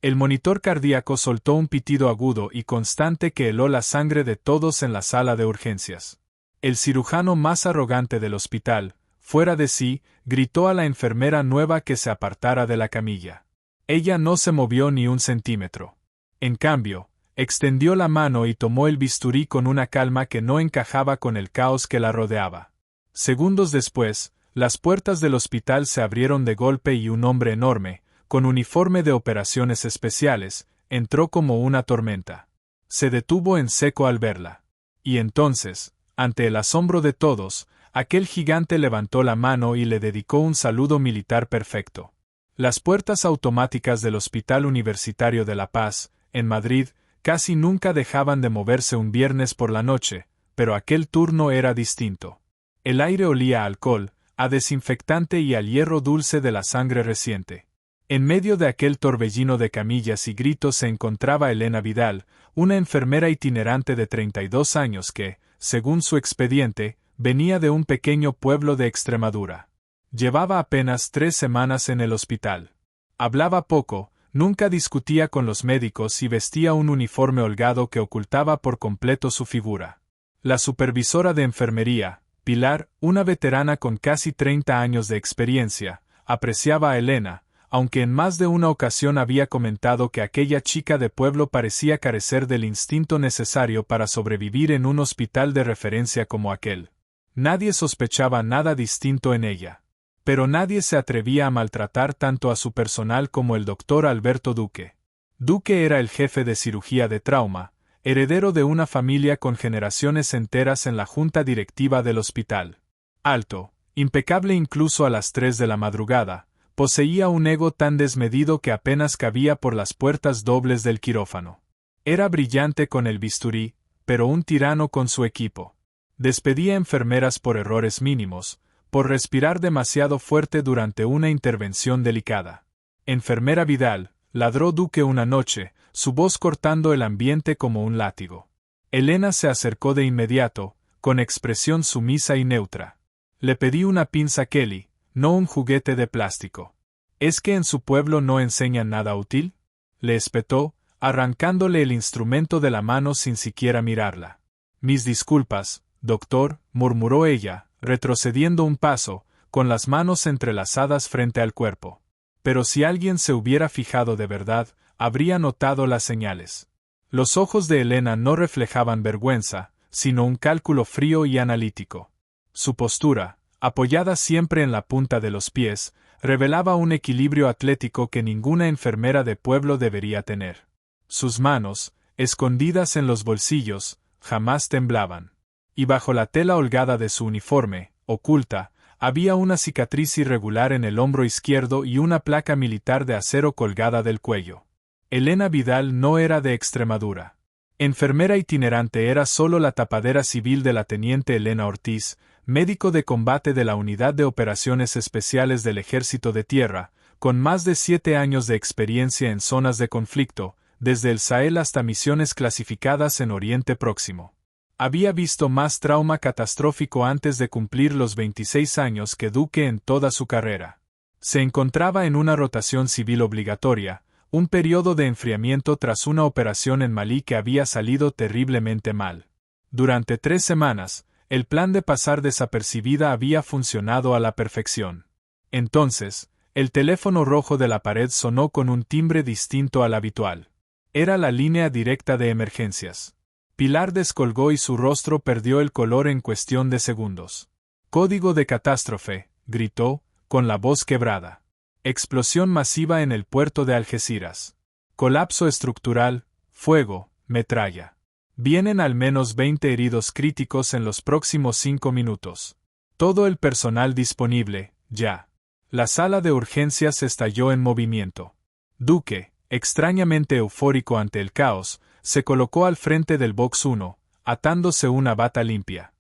El monitor cardíaco soltó un pitido agudo y constante que heló la sangre de todos en la sala de urgencias. El cirujano más arrogante del hospital, fuera de sí, gritó a la enfermera nueva que se apartara de la camilla. Ella no se movió ni un centímetro. En cambio, extendió la mano y tomó el bisturí con una calma que no encajaba con el caos que la rodeaba. Segundos después, las puertas del hospital se abrieron de golpe y un hombre enorme, con uniforme de operaciones especiales, entró como una tormenta. Se detuvo en seco al verla. Y entonces, ante el asombro de todos, aquel gigante levantó la mano y le dedicó un saludo militar perfecto. Las puertas automáticas del Hospital Universitario de La Paz, en Madrid, casi nunca dejaban de moverse un viernes por la noche, pero aquel turno era distinto. El aire olía a alcohol, a desinfectante y al hierro dulce de la sangre reciente. En medio de aquel torbellino de camillas y gritos se encontraba Elena Vidal, una enfermera itinerante de 32 años que, según su expediente, venía de un pequeño pueblo de Extremadura. Llevaba apenas 3 semanas en el hospital. Hablaba poco, nunca discutía con los médicos y vestía un uniforme holgado que ocultaba por completo su figura. La supervisora de enfermería, Pilar, una veterana con casi 30 años de experiencia, apreciaba a Elena, aunque en más de una ocasión había comentado que aquella chica de pueblo parecía carecer del instinto necesario para sobrevivir en un hospital de referencia como aquel. Nadie sospechaba nada distinto en ella. Pero nadie se atrevía a maltratar tanto a su personal como el doctor Alberto Duque. Duque era el jefe de cirugía de trauma, heredero de una familia con generaciones enteras en la junta directiva del hospital. Alto, impecable incluso a las 3 de la madrugada, poseía un ego tan desmedido que apenas cabía por las puertas dobles del quirófano. Era brillante con el bisturí, pero un tirano con su equipo. Despedía enfermeras por errores mínimos, por respirar demasiado fuerte durante una intervención delicada. Enfermera Vidal, ladró Duque una noche, su voz cortando el ambiente como un látigo. Elena se acercó de inmediato, con expresión sumisa y neutra. Le pedí una pinza Kelly, no un juguete de plástico. ¿Es que en su pueblo no enseñan nada útil?, le espetó, arrancándole el instrumento de la mano sin siquiera mirarla. Mis disculpas, doctor, murmuró ella, retrocediendo un paso, con las manos entrelazadas frente al cuerpo. Pero si alguien se hubiera fijado de verdad, habría notado las señales. Los ojos de Elena no reflejaban vergüenza, sino un cálculo frío y analítico. Su postura, apoyada siempre en la punta de los pies, revelaba un equilibrio atlético que ninguna enfermera de pueblo debería tener. Sus manos, escondidas en los bolsillos, jamás temblaban. Y bajo la tela holgada de su uniforme, oculta, había una cicatriz irregular en el hombro izquierdo y una placa militar de acero colgada del cuello. Elena Vidal no era de Extremadura. Enfermera itinerante era solo la tapadera civil de la teniente Elena Ortiz, médico de combate de la Unidad de Operaciones Especiales del Ejército de Tierra, con más de 7 años de experiencia en zonas de conflicto, desde el Sahel hasta misiones clasificadas en Oriente Próximo. Había visto más trauma catastrófico antes de cumplir los 26 años que Duque en toda su carrera. Se encontraba en una rotación civil obligatoria, un periodo de enfriamiento tras una operación en Malí que había salido terriblemente mal. Durante 3 semanas, el plan de pasar desapercibida había funcionado a la perfección. Entonces, el teléfono rojo de la pared sonó con un timbre distinto al habitual. Era la línea directa de emergencias. Pilar descolgó y su rostro perdió el color en cuestión de segundos. Código de catástrofe, gritó, con la voz quebrada. Explosión masiva en el puerto de Algeciras. Colapso estructural, fuego, metralla. Vienen al menos 20 heridos críticos en los próximos 5 minutos. Todo el personal disponible, ya. La sala de urgencias estalló en movimiento. Duque, extrañamente eufórico ante el caos, se colocó al frente del box 1, atándose una bata limpia.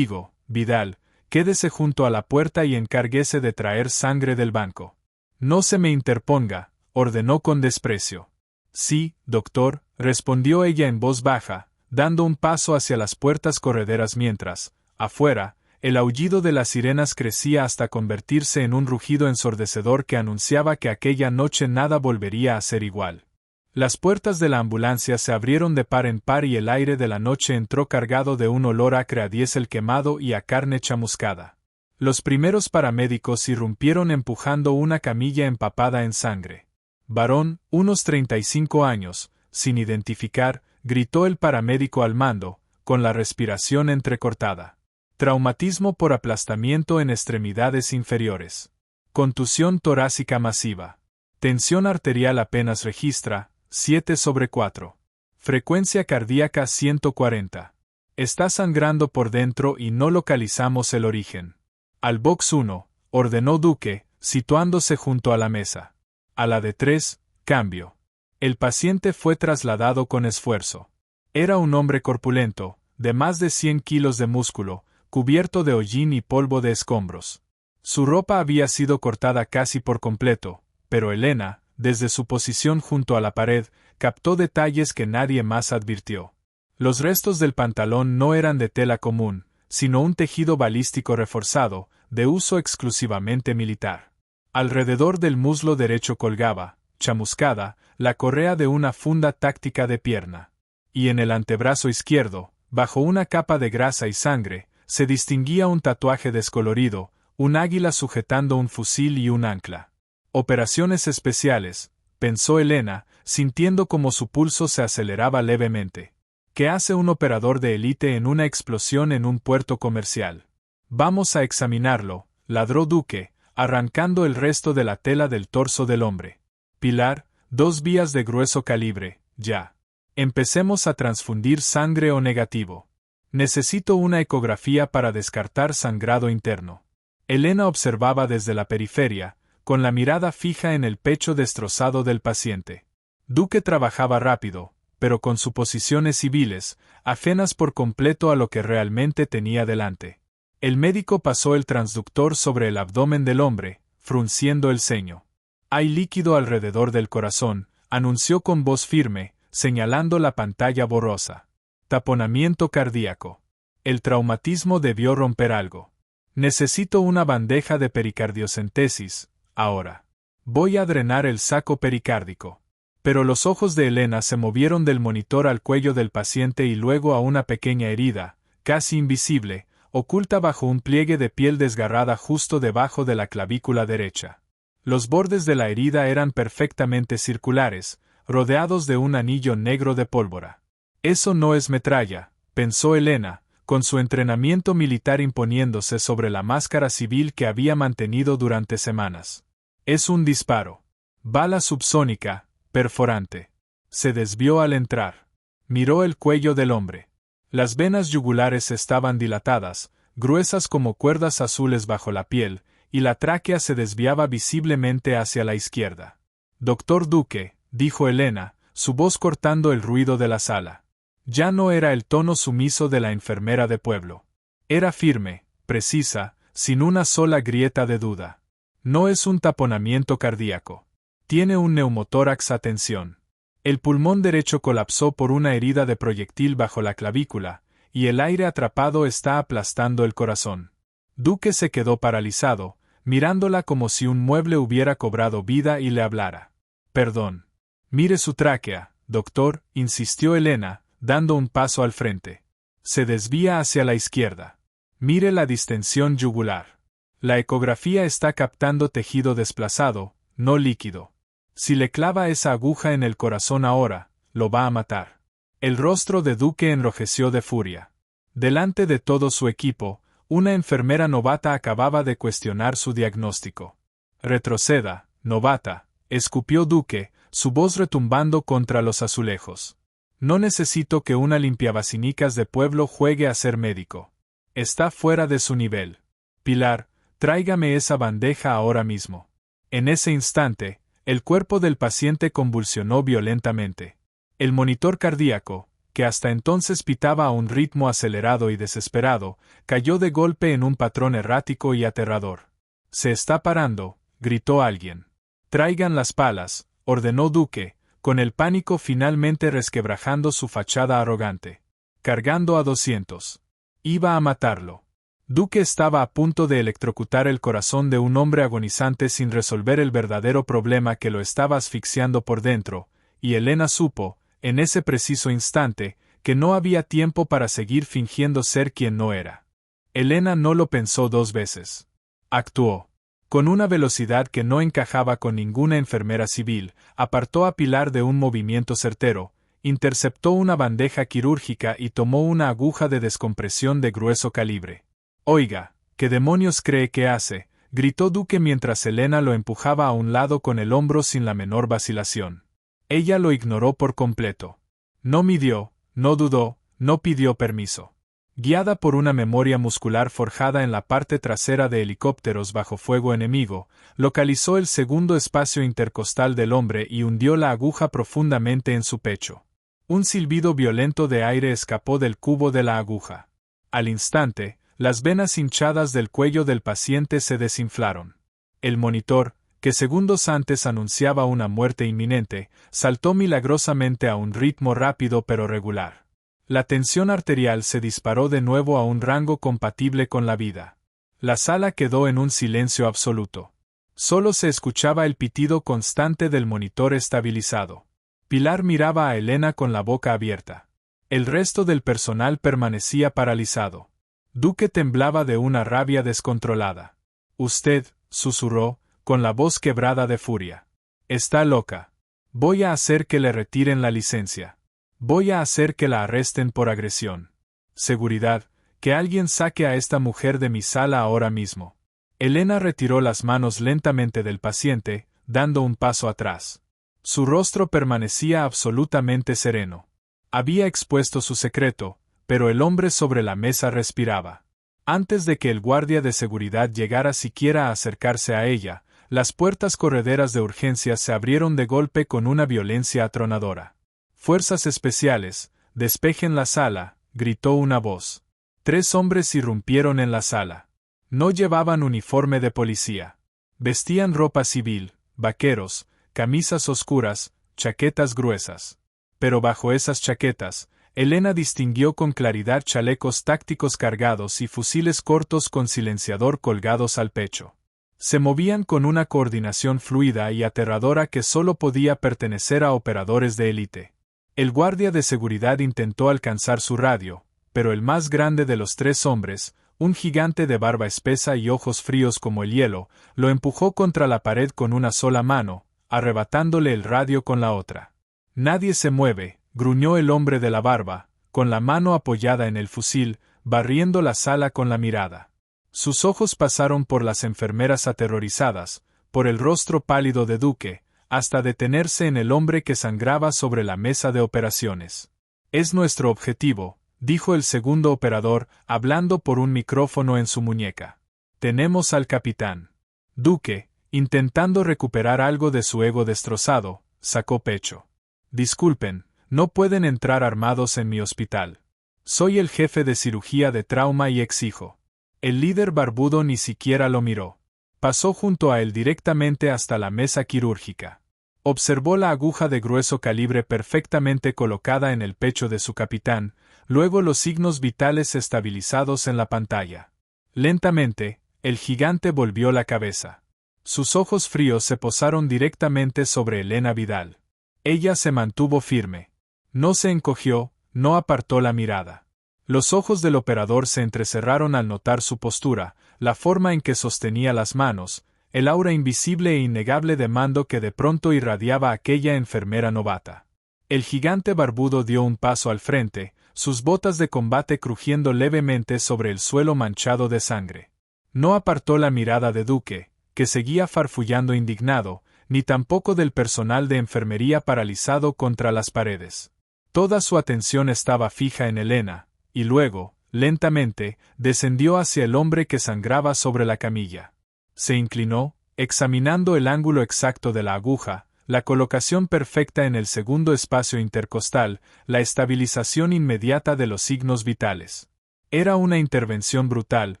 Vidal, quédese junto a la puerta y encárguese de traer sangre del banco. No se me interponga, ordenó con desprecio. Sí, doctor, respondió ella en voz baja, dando un paso hacia las puertas correderas mientras, afuera, El aullido de las sirenas crecía hasta convertirse en un rugido ensordecedor que anunciaba que aquella noche nada volvería a ser igual. Las puertas de la ambulancia se abrieron de par en par y el aire de la noche entró cargado de un olor acre a diésel quemado y a carne chamuscada. Los primeros paramédicos irrumpieron empujando una camilla empapada en sangre. Varón, unos 35 años, sin identificar, gritó el paramédico al mando, con la respiración entrecortada. Traumatismo por aplastamiento en extremidades inferiores. Contusión torácica masiva. Tensión arterial apenas registra, 7/4. Frecuencia cardíaca 140. Está sangrando por dentro y no localizamos el origen. Al box 1, ordenó Duque, situándose junto a la mesa. A la de 3, cambio. El paciente fue trasladado con esfuerzo. Era un hombre corpulento, de más de 100 kilos de músculo, cubierto de hollín y polvo de escombros. Su ropa había sido cortada casi por completo, pero Elena, desde su posición junto a la pared, captó detalles que nadie más advirtió. Los restos del pantalón no eran de tela común, sino un tejido balístico reforzado, de uso exclusivamente militar. Alrededor del muslo derecho colgaba, chamuscada, la correa de una funda táctica de pierna. Y en el antebrazo izquierdo, bajo una capa de grasa y sangre, se distinguía un tatuaje descolorido, un águila sujetando un fusil y un ancla. Operaciones especiales, pensó Elena, sintiendo como su pulso se aceleraba levemente. ¿Qué hace un operador de élite en una explosión en un puerto comercial? Vamos a examinarlo, ladró Duque, arrancando el resto de la tela del torso del hombre. Pilar, 2 vías de grueso calibre, ya. Empecemos a transfundir sangre o negativo. Necesito una ecografía para descartar sangrado interno. Elena observaba desde la periferia, con la mirada fija en el pecho destrozado del paciente. Duque trabajaba rápido, pero con suposiciones civiles, ajenas por completo a lo que realmente tenía delante. El médico pasó el transductor sobre el abdomen del hombre, frunciendo el ceño. Hay líquido alrededor del corazón, anunció con voz firme, señalando la pantalla borrosa. Taponamiento cardíaco. El traumatismo debió romper algo. Necesito una bandeja de pericardiocentesis, ahora. Voy a drenar el saco pericárdico. Pero los ojos de Elena se movieron del monitor al cuello del paciente y luego a una pequeña herida, casi invisible, oculta bajo un pliegue de piel desgarrada justo debajo de la clavícula derecha. Los bordes de la herida eran perfectamente circulares, rodeados de un anillo negro de pólvora. Eso no es metralla, pensó Elena, con su entrenamiento militar imponiéndose sobre la máscara civil que había mantenido durante semanas. Es un disparo. Bala subsónica, perforante. Se desvió al entrar. Miró el cuello del hombre. Las venas yugulares estaban dilatadas, gruesas como cuerdas azules bajo la piel, y la tráquea se desviaba visiblemente hacia la izquierda. Doctor Duque, dijo Elena, su voz cortando el ruido de la sala. Ya no era el tono sumiso de la enfermera de pueblo. Era firme, precisa, sin una sola grieta de duda. No es un taponamiento cardíaco. Tiene un neumotórax a tensión. El pulmón derecho colapsó por una herida de proyectil bajo la clavícula, y el aire atrapado está aplastando el corazón. Duque se quedó paralizado, mirándola como si un mueble hubiera cobrado vida y le hablara. Perdón. Mire su tráquea, doctor, insistió Elena, dando un paso al frente. Se desvía hacia la izquierda. Mire la distensión yugular. La ecografía está captando tejido desplazado, no líquido. Si le clava esa aguja en el corazón ahora, lo va a matar. El rostro de Duque enrojeció de furia. Delante de todo su equipo, una enfermera novata acababa de cuestionar su diagnóstico. Retroceda, novata, escupió Duque, su voz retumbando contra los azulejos. No necesito que una limpiabacinicas de pueblo juegue a ser médico. Está fuera de su nivel. Pilar, tráigame esa bandeja ahora mismo. En ese instante, el cuerpo del paciente convulsionó violentamente. El monitor cardíaco, que hasta entonces pitaba a un ritmo acelerado y desesperado, cayó de golpe en un patrón errático y aterrador. «Se está parando», gritó alguien. «Traigan las palas», ordenó Duque, con el pánico finalmente resquebrajando su fachada arrogante. Cargando a 200. Iba a matarlo. Duque estaba a punto de electrocutar el corazón de un hombre agonizante sin resolver el verdadero problema que lo estaba asfixiando por dentro, y Elena supo, en ese preciso instante, que no había tiempo para seguir fingiendo ser quien no era. Elena no lo pensó 2 veces. Actuó. Con una velocidad que no encajaba con ninguna enfermera civil, apartó a Pilar de un movimiento certero, interceptó una bandeja quirúrgica y tomó una aguja de descompresión de grueso calibre. «Oiga, ¿qué demonios cree que hace?», gritó Duque mientras Elena lo empujaba a un lado con el hombro sin la menor vacilación. Ella lo ignoró por completo. No midió, no dudó, no pidió permiso. Guiada por una memoria muscular forjada en la parte trasera de helicópteros bajo fuego enemigo, localizó el segundo espacio intercostal del hombre y hundió la aguja profundamente en su pecho. Un silbido violento de aire escapó del cubo de la aguja. Al instante, las venas hinchadas del cuello del paciente se desinflaron. El monitor, que segundos antes anunciaba una muerte inminente, saltó milagrosamente a un ritmo rápido pero regular. La tensión arterial se disparó de nuevo a un rango compatible con la vida. La sala quedó en un silencio absoluto. Solo se escuchaba el pitido constante del monitor estabilizado. Pilar miraba a Elena con la boca abierta. El resto del personal permanecía paralizado. Duque temblaba de una rabia descontrolada. «Usted», susurró, con la voz quebrada de furia. «Está loca. Voy a hacer que le retiren la licencia. Voy a hacer que la arresten por agresión. Seguridad, que alguien saque a esta mujer de mi sala ahora mismo». Elena retiró las manos lentamente del paciente, dando un paso atrás. Su rostro permanecía absolutamente sereno. Había expuesto su secreto, pero el hombre sobre la mesa respiraba. Antes de que el guardia de seguridad llegara siquiera a acercarse a ella, las puertas correderas de urgencias se abrieron de golpe con una violencia atronadora. «Fuerzas especiales, despejen la sala», gritó una voz. 3 hombres irrumpieron en la sala. No llevaban uniforme de policía. Vestían ropa civil, vaqueros, camisas oscuras, chaquetas gruesas. Pero bajo esas chaquetas, Elena distinguió con claridad chalecos tácticos cargados y fusiles cortos con silenciador colgados al pecho. Se movían con una coordinación fluida y aterradora que solo podía pertenecer a operadores de élite. El guardia de seguridad intentó alcanzar su radio, pero el más grande de los 3 hombres, un gigante de barba espesa y ojos fríos como el hielo, lo empujó contra la pared con una sola mano, arrebatándole el radio con la otra. «Nadie se mueve», gruñó el hombre de la barba, con la mano apoyada en el fusil, barriendo la sala con la mirada. Sus ojos pasaron por las enfermeras aterrorizadas, por el rostro pálido de Duque, hasta detenerse en el hombre que sangraba sobre la mesa de operaciones. «Es nuestro objetivo», dijo el segundo operador, hablando por un micrófono en su muñeca. «Tenemos al capitán». Duque, intentando recuperar algo de su ego destrozado, sacó pecho. «Disculpen, no pueden entrar armados en mi hospital. Soy el jefe de cirugía de trauma y exijo». El líder barbudo ni siquiera lo miró. Pasó junto a él directamente hasta la mesa quirúrgica. Observó la aguja de grueso calibre perfectamente colocada en el pecho de su capitán, luego los signos vitales estabilizados en la pantalla. Lentamente, el gigante volvió la cabeza. Sus ojos fríos se posaron directamente sobre Elena Vidal. Ella se mantuvo firme. No se encogió, no apartó la mirada. Los ojos del operador se entrecerraron al notar su postura, la forma en que sostenía las manos, el aura invisible e innegable de mando que de pronto irradiaba aquella enfermera novata. El gigante barbudo dio un paso al frente, sus botas de combate crujiendo levemente sobre el suelo manchado de sangre. No apartó la mirada de Duque, que seguía farfullando indignado, ni tampoco del personal de enfermería paralizado contra las paredes. Toda su atención estaba fija en Elena, y luego, lentamente, descendió hacia el hombre que sangraba sobre la camilla. Se inclinó, examinando el ángulo exacto de la aguja, la colocación perfecta en el segundo espacio intercostal, la estabilización inmediata de los signos vitales. Era una intervención brutal,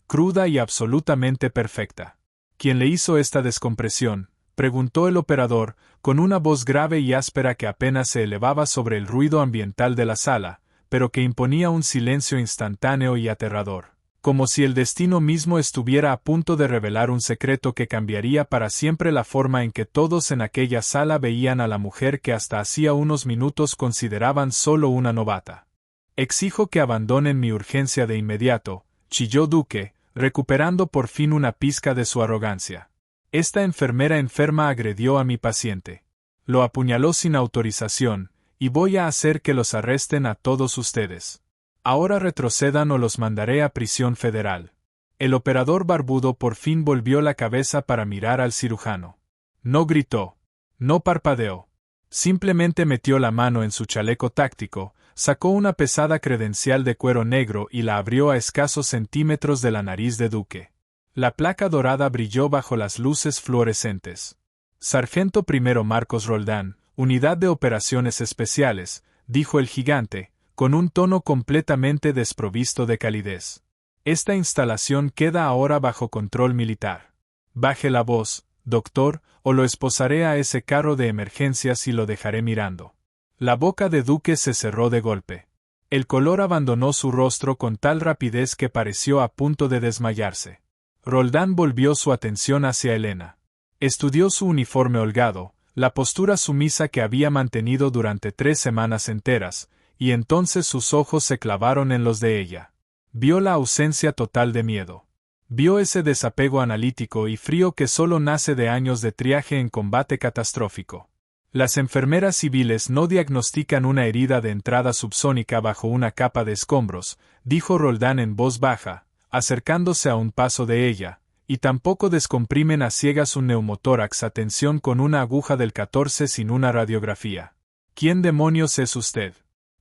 cruda y absolutamente perfecta. ¿Quién le hizo esta descompresión?, preguntó el operador, con una voz grave y áspera que apenas se elevaba sobre el ruido ambiental de la sala, pero que imponía un silencio instantáneo y aterrador. como si el destino mismo estuviera a punto de revelar un secreto que cambiaría para siempre la forma en que todos en aquella sala veían a la mujer que hasta hacía unos minutos consideraban solo una novata. Exijo que abandonen mi urgencia de inmediato, chilló Duque, recuperando por fin una pizca de su arrogancia. Esta enfermera enferma agredió a mi paciente. Lo apuñaló sin autorización, y voy a hacer que los arresten a todos ustedes. Ahora retrocedan o los mandaré a prisión federal. El operador barbudo por fin volvió la cabeza para mirar al cirujano. No gritó. No parpadeó. Simplemente metió la mano en su chaleco táctico, sacó una pesada credencial de cuero negro y la abrió a escasos centímetros de la nariz de Duque. La placa dorada brilló bajo las luces fluorescentes. Sargento primero Marcos Roldán, Unidad de Operaciones Especiales, dijo el gigante, con un tono completamente desprovisto de calidez. Esta instalación queda ahora bajo control militar. Baje la voz, doctor, o lo esposaré a ese carro de emergencias y lo dejaré mirando. La boca de Duque se cerró de golpe. El color abandonó su rostro con tal rapidez que pareció a punto de desmayarse. Roldán volvió su atención hacia Elena. Estudió su uniforme holgado, la postura sumisa que había mantenido durante 3 semanas enteras, y entonces sus ojos se clavaron en los de ella. Vio la ausencia total de miedo. Vio ese desapego analítico y frío que solo nace de años de triaje en combate catastrófico. Las enfermeras civiles no diagnostican una herida de entrada subsónica bajo una capa de escombros, dijo Roldán en voz baja, acercándose a un paso de ella, y tampoco descomprimen a ciegas un neumotórax a tensión con una aguja del 14 sin una radiografía. ¿Quién demonios es usted?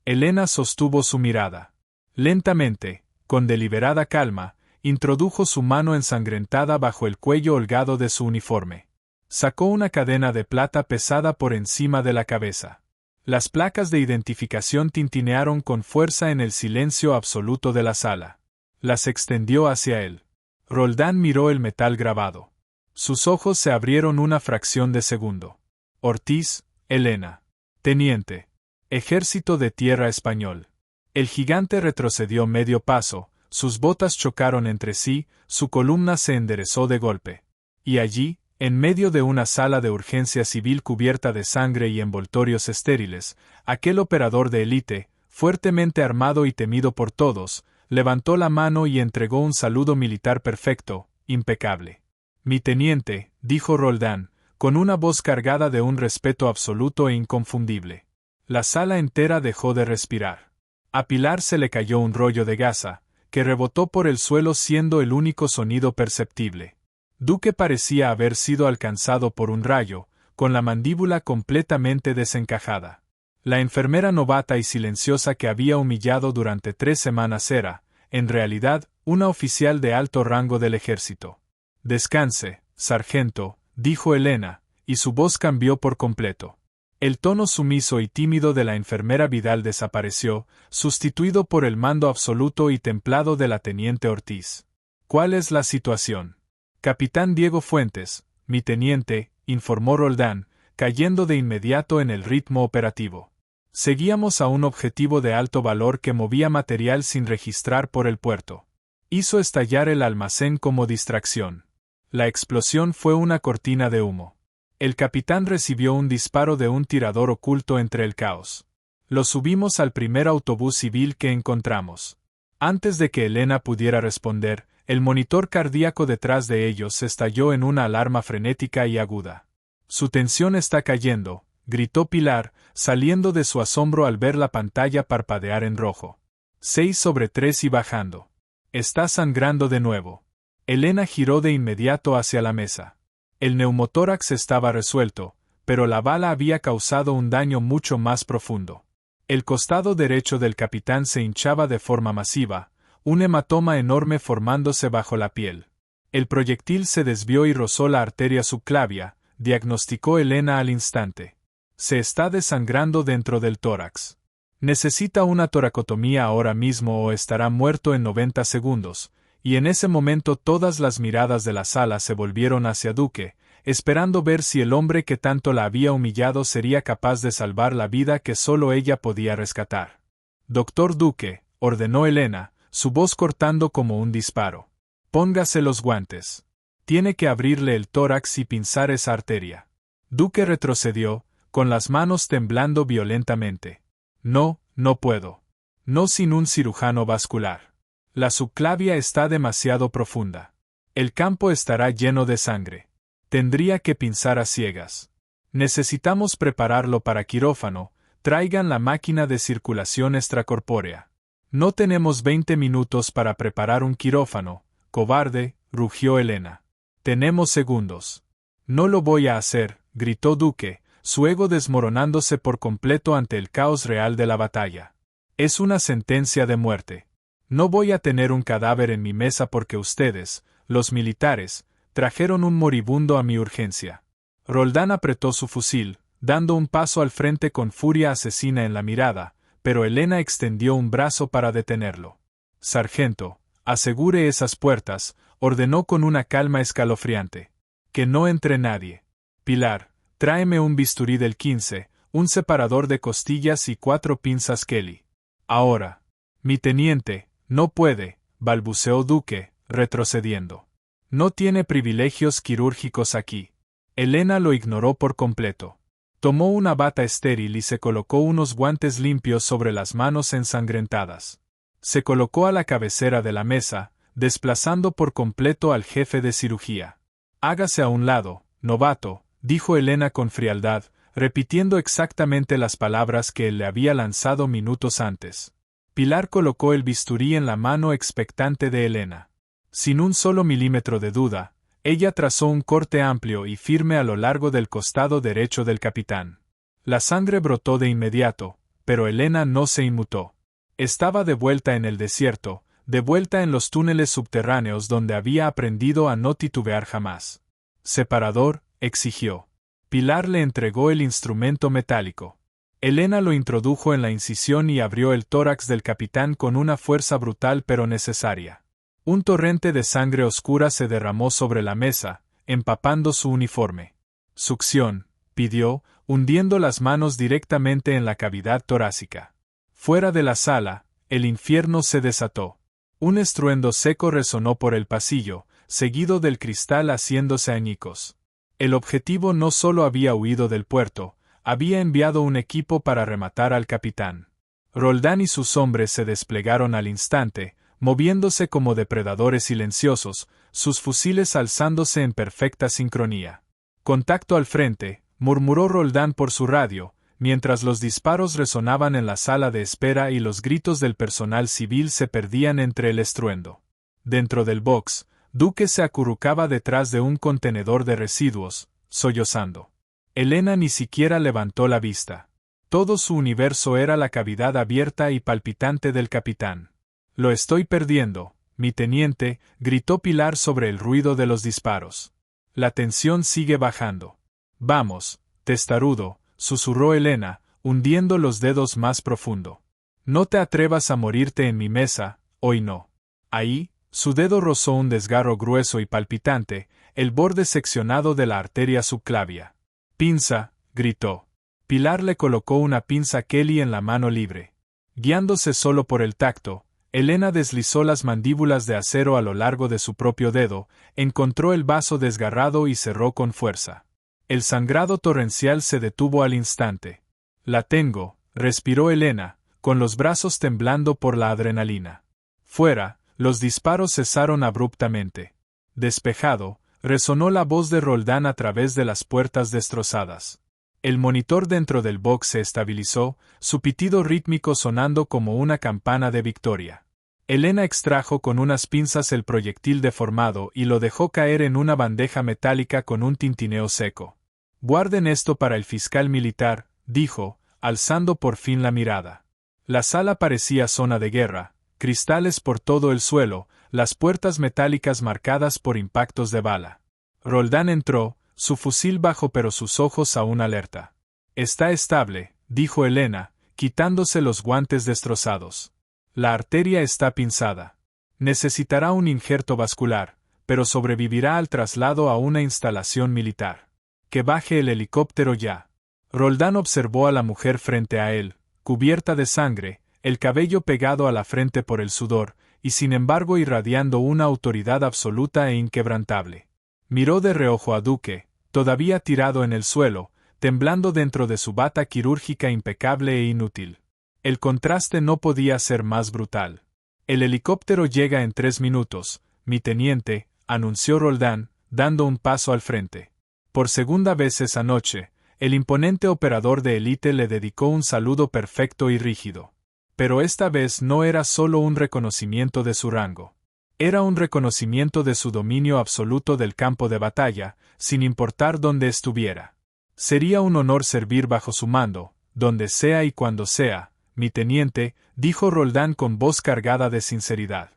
Elena sostuvo su mirada. Lentamente, con deliberada calma, introdujo su mano ensangrentada bajo el cuello holgado de su uniforme. Sacó una cadena de plata pesada por encima de la cabeza. Las placas de identificación tintinearon con fuerza en el silencio absoluto de la sala. Las extendió hacia él. Roldán miró el metal grabado. Sus ojos se abrieron una fracción de segundo. Ortiz, Elena. Teniente. Ejército de Tierra Español. El gigante retrocedió medio paso, sus botas chocaron entre sí, su columna se enderezó de golpe. Y allí, en medio de una sala de urgencia civil cubierta de sangre y envoltorios estériles, aquel operador de élite, fuertemente armado y temido por todos, levantó la mano y entregó un saludo militar perfecto, impecable. Mi teniente, dijo Roldán, con una voz cargada de un respeto absoluto e inconfundible. La sala entera dejó de respirar. A Pilar se le cayó un rollo de gasa, que rebotó por el suelo siendo el único sonido perceptible. Duque parecía haber sido alcanzado por un rayo, con la mandíbula completamente desencajada. La enfermera novata y silenciosa que había humillado durante 3 semanas era, en realidad, una oficial de alto rango del ejército. Descanse, sargento, dijo Elena, y su voz cambió por completo. El tono sumiso y tímido de la enfermera Vidal desapareció, sustituido por el mando absoluto y templado de la teniente Ortiz. ¿Cuál es la situación? Capitán Diego Fuentes, mi teniente, informó Roldán, cayendo de inmediato en el ritmo operativo. Seguíamos a un objetivo de alto valor que movía material sin registrar por el puerto. Hizo estallar el almacén como distracción. La explosión fue una cortina de humo. El capitán recibió un disparo de un tirador oculto entre el caos. Lo subimos al primer autobús civil que encontramos. Antes de que Elena pudiera responder, el monitor cardíaco detrás de ellos estalló en una alarma frenética y aguda. Su tensión está cayendo, gritó Pilar, saliendo de su asombro al ver la pantalla parpadear en rojo. 6/3 y bajando. Está sangrando de nuevo. Elena giró de inmediato hacia la mesa. El neumotórax estaba resuelto, pero la bala había causado un daño mucho más profundo. El costado derecho del capitán se hinchaba de forma masiva, un hematoma enorme formándose bajo la piel. El proyectil se desvió y rozó la arteria subclavia, diagnosticó Elena al instante. Se está desangrando dentro del tórax. Necesita una toracotomía ahora mismo o estará muerto en 90 segundos. Y en ese momento todas las miradas de la sala se volvieron hacia Duque, esperando ver si el hombre que tanto la había humillado sería capaz de salvar la vida que solo ella podía rescatar. Doctor Duque, ordenó Elena, su voz cortando como un disparo. Póngase los guantes. Tiene que abrirle el tórax y pinzar esa arteria. Duque retrocedió, con las manos temblando violentamente. No, no puedo. No sin un cirujano vascular. La subclavia está demasiado profunda. El campo estará lleno de sangre. Tendría que pinzar a ciegas. Necesitamos prepararlo para quirófano. Traigan la máquina de circulación extracorpórea. No tenemos 20 minutos para preparar un quirófano, cobarde, rugió Elena. Tenemos segundos. No lo voy a hacer, gritó Duque, su ego desmoronándose por completo ante el caos real de la batalla. Es una sentencia de muerte. No voy a tener un cadáver en mi mesa porque ustedes, los militares, trajeron un moribundo a mi urgencia. Roldán apretó su fusil, dando un paso al frente con furia asesina en la mirada, pero Elena extendió un brazo para detenerlo. Sargento, asegure esas puertas, ordenó con una calma escalofriante. Que no entre nadie. Pilar, tráeme un bisturí del 15, un separador de costillas y 4 pinzas Kelly. Ahora. Mi teniente, no puede, balbuceó Duque, retrocediendo. No tiene privilegios quirúrgicos aquí. Elena lo ignoró por completo. Tomó una bata estéril y se colocó unos guantes limpios sobre las manos ensangrentadas. Se colocó a la cabecera de la mesa, desplazando por completo al jefe de cirugía. Hágase a un lado, novato, dijo Elena con frialdad, repitiendo exactamente las palabras que él le había lanzado minutos antes. Pilar colocó el bisturí en la mano expectante de Elena. Sin un solo milímetro de duda, ella trazó un corte amplio y firme a lo largo del costado derecho del capitán. La sangre brotó de inmediato, pero Elena no se inmutó. Estaba de vuelta en el desierto, de vuelta en los túneles subterráneos donde había aprendido a no titubear jamás. Separador, exigió. Pilar le entregó el instrumento metálico. Elena lo introdujo en la incisión y abrió el tórax del capitán con una fuerza brutal pero necesaria. Un torrente de sangre oscura se derramó sobre la mesa, empapando su uniforme. Succión, pidió, hundiendo las manos directamente en la cavidad torácica. Fuera de la sala, el infierno se desató. Un estruendo seco resonó por el pasillo, seguido del cristal haciéndose añicos. El objetivo no solo había huido del puerto, había enviado un equipo para rematar al capitán. Roldán y sus hombres se desplegaron al instante, moviéndose como depredadores silenciosos, sus fusiles alzándose en perfecta sincronía. Contacto al frente, murmuró Roldán por su radio, mientras los disparos resonaban en la sala de espera y los gritos del personal civil se perdían entre el estruendo. Dentro del box, Duque se acurrucaba detrás de un contenedor de residuos, sollozando. Elena ni siquiera levantó la vista. Todo su universo era la cavidad abierta y palpitante del capitán. Lo estoy perdiendo, mi teniente, gritó Pilar sobre el ruido de los disparos. La tensión sigue bajando. Vamos, testarudo, susurró Elena, hundiendo los dedos más profundo. No te atrevas a morirte en mi mesa, hoy no. Ahí, su dedo rozó un desgarro grueso y palpitante, el borde seccionado de la arteria subclavia. Pinza, gritó. Pilar le colocó una pinza Kelly en la mano libre. Guiándose solo por el tacto, Elena deslizó las mandíbulas de acero a lo largo de su propio dedo, encontró el vaso desgarrado y cerró con fuerza. El sangrado torrencial se detuvo al instante. La tengo, respiró Elena, con los brazos temblando por la adrenalina. Fuera, los disparos cesaron abruptamente. Despejado, resonó la voz de Roldán a través de las puertas destrozadas. El monitor dentro del box se estabilizó, su pitido rítmico sonando como una campana de victoria. Elena extrajo con unas pinzas el proyectil deformado y lo dejó caer en una bandeja metálica con un tintineo seco. Guarden esto para el fiscal militar, dijo, alzando por fin la mirada. La sala parecía zona de guerra, cristales por todo el suelo, las puertas metálicas marcadas por impactos de bala. Roldán entró, su fusil bajo pero sus ojos aún alerta. Está estable, dijo Elena, quitándose los guantes destrozados. La arteria está pinzada. Necesitará un injerto vascular, pero sobrevivirá al traslado a una instalación militar. Que baje el helicóptero ya. Roldán observó a la mujer frente a él, cubierta de sangre, el cabello pegado a la frente por el sudor, y sin embargo irradiando una autoridad absoluta e inquebrantable. Miró de reojo a Duque, todavía tirado en el suelo, temblando dentro de su bata quirúrgica impecable e inútil. El contraste no podía ser más brutal. El helicóptero llega en 3 minutos, mi teniente, anunció Roldán, dando un paso al frente. Por segunda vez esa noche, el imponente operador de élite le dedicó un saludo perfecto y rígido. Pero esta vez no era solo un reconocimiento de su rango. Era un reconocimiento de su dominio absoluto del campo de batalla, sin importar dónde estuviera. Sería un honor servir bajo su mando, donde sea y cuando sea, mi teniente, dijo Roldán con voz cargada de sinceridad.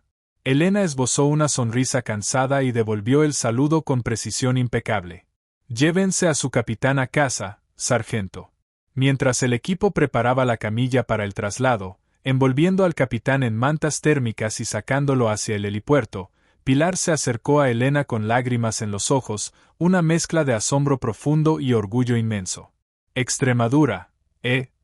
Elena esbozó una sonrisa cansada y devolvió el saludo con precisión impecable. Llévense a su capitán a casa, sargento. Mientras el equipo preparaba la camilla para el traslado, envolviendo al capitán en mantas térmicas y sacándolo hacia el helipuerto, Pilar se acercó a Elena con lágrimas en los ojos, una mezcla de asombro profundo y orgullo inmenso. Extremadura,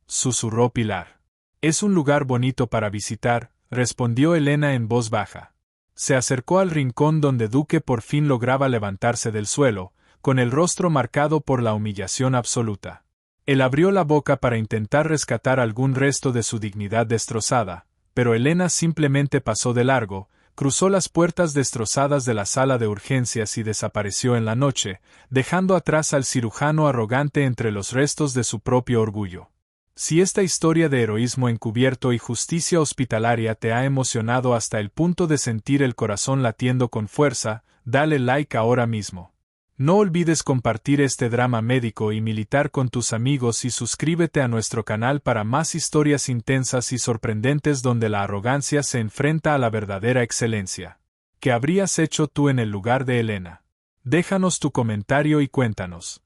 susurró Pilar. Es un lugar bonito para visitar, respondió Elena en voz baja. Se acercó al rincón donde Duque por fin lograba levantarse del suelo, con el rostro marcado por la humillación absoluta. Él abrió la boca para intentar rescatar algún resto de su dignidad destrozada, pero Elena simplemente pasó de largo, cruzó las puertas destrozadas de la sala de urgencias y desapareció en la noche, dejando atrás al cirujano arrogante entre los restos de su propio orgullo. Si esta historia de heroísmo encubierto y justicia hospitalaria te ha emocionado hasta el punto de sentir el corazón latiendo con fuerza, dale like ahora mismo. No olvides compartir este drama médico y militar con tus amigos y suscríbete a nuestro canal para más historias intensas y sorprendentes donde la arrogancia se enfrenta a la verdadera excelencia. ¿Qué habrías hecho tú en el lugar de Elena? Déjanos tu comentario y cuéntanos.